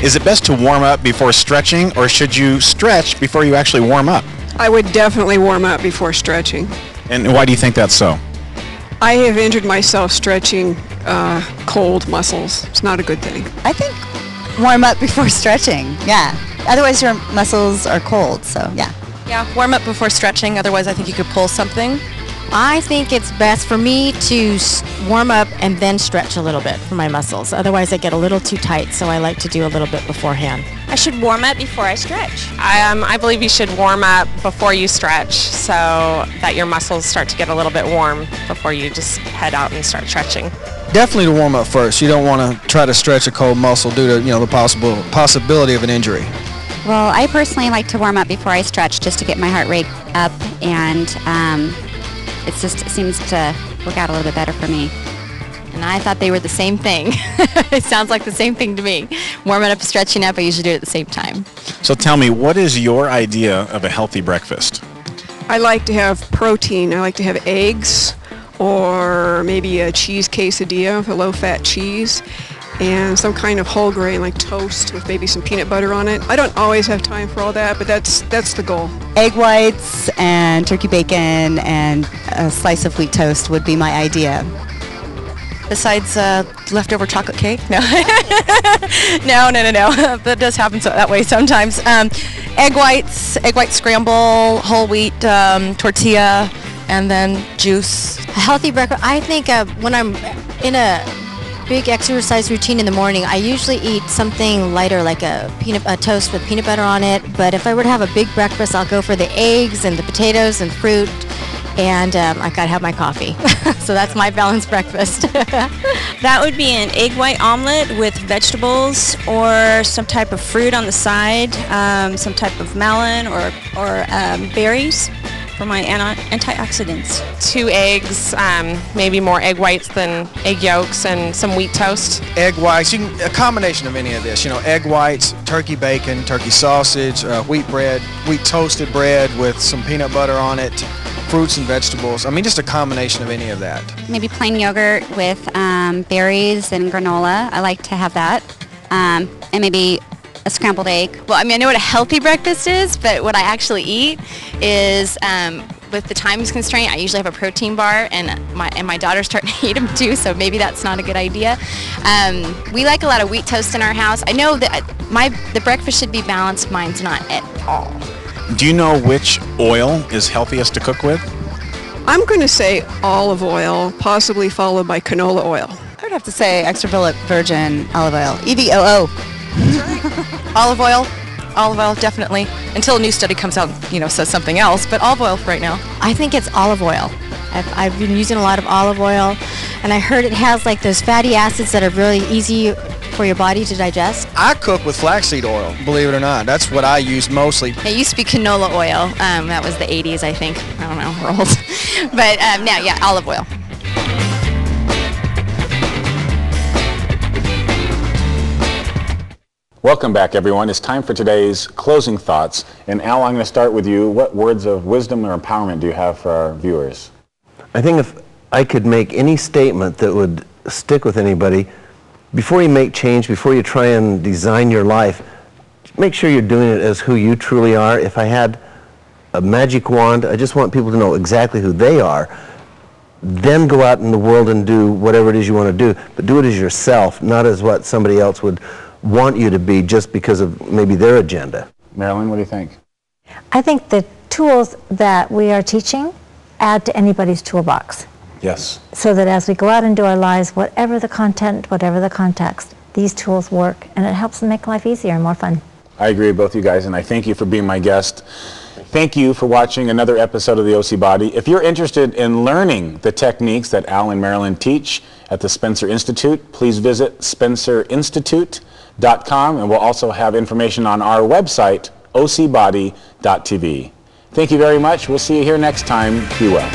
Is it best to warm up before stretching, or should you stretch before you actually warm up? I would definitely warm up before stretching. And why do you think that's so? I have injured myself stretching cold muscles. It's not a good thing. I think warm up before stretching, yeah. Otherwise your muscles are cold, so yeah. Yeah, warm up before stretching, otherwise I think you could pull something. I think it's best for me to warm up and then stretch a little bit for my muscles. Otherwise I get a little too tight, so I like to do a little bit beforehand. I should warm up before I stretch. I believe you should warm up before you stretch so that your muscles start to get a little bit warm before you just head out and start stretching. Definitely to warm up first. You don't want to try to stretch a cold muscle due to the possibility of an injury. Well, I personally like to warm up before I stretch just to get my heart rate up, and it seems to work out a little bit better for me. And I thought they were the same thing. It sounds like the same thing to me. Warming up, stretching up, I usually do it at the same time. So tell me, what is your idea of a healthy breakfast? I like to have protein. I like to have eggs or maybe a cheese quesadilla with a low-fat cheese and some kind of whole grain like toast with maybe some peanut butter on it. I don't always have time for all that, but that's the goal. Egg whites and turkey bacon and a slice of wheat toast would be my idea. Besides leftover chocolate cake? No. No. That does happen that way sometimes. Egg white scramble, whole wheat tortilla, and then juice. A healthy breakfast, I think when I'm in a big exercise routine in the morning, I usually eat something lighter like a toast with peanut butter on it. But if I were to have a big breakfast, I'll go for the eggs and the potatoes and fruit. And I gotta have my coffee. So that's my balanced breakfast. That would be an egg white omelet with vegetables or some type of fruit on the side, some type of melon or berries for my antioxidants. 2 eggs, maybe more egg whites than egg yolks, and some wheat toast. Egg whites, a combination of any of this. Egg whites, turkey bacon, turkey sausage, wheat bread, wheat toasted bread with some peanut butter on it, fruits and vegetables. I mean, just a combination of any of that. Maybe plain yogurt with berries and granola. I like to have that. And maybe a scrambled egg. Well, I mean, I know what a healthy breakfast is, but what I actually eat is, with the time constraint, I usually have a protein bar, and my daughter's starting to eat them too, so maybe that's not a good idea. We like a lot of wheat toast in our house. I know that the breakfast should be balanced. Mine's not at all. Do you know which oil is healthiest to cook with? I'm going to say olive oil, possibly followed by canola oil. I would have to say extra virgin olive oil, EVOO. Olive oil, definitely. Until a new study comes out, says something else, but olive oil for right now. I think it's olive oil. I've been using a lot of olive oil, and I heard it has like those fatty acids that are really easy for your body to digest. I cook with flaxseed oil, believe it or not. That's what I use mostly. It used to be canola oil. That was the 80s, I think. I don't know, we're old. But now, yeah, olive oil. Welcome back, everyone. It's time for today's closing thoughts. And Al, I'm going to start with you. What words of wisdom or empowerment do you have for our viewers? I think if I could make any statement that would stick with anybody, before you make change, before you try and design your life, make sure you're doing it as who you truly are. If I had a magic wand, I just want people to know exactly who they are. Then go out in the world and do whatever it is you want to do, but do it as yourself, not as what somebody else would want you to be just because of maybe their agenda. Marilyn, what do you think? I think the tools that we are teaching add to anybody's toolbox. Yes. So that as we go out and do our lives, whatever the content, whatever the context, these tools work, and it helps them make life easier and more fun. I agree with both you guys, and I thank you for being my guest. Thank you for watching another episode of the OC Body. If you're interested in learning the techniques that Al and Marilyn teach at the Spencer Institute, please visit SpencerInstitute.com, and we'll also have information on our website, ocbody.tv. Thank you very much. We'll see you here next time. Be well.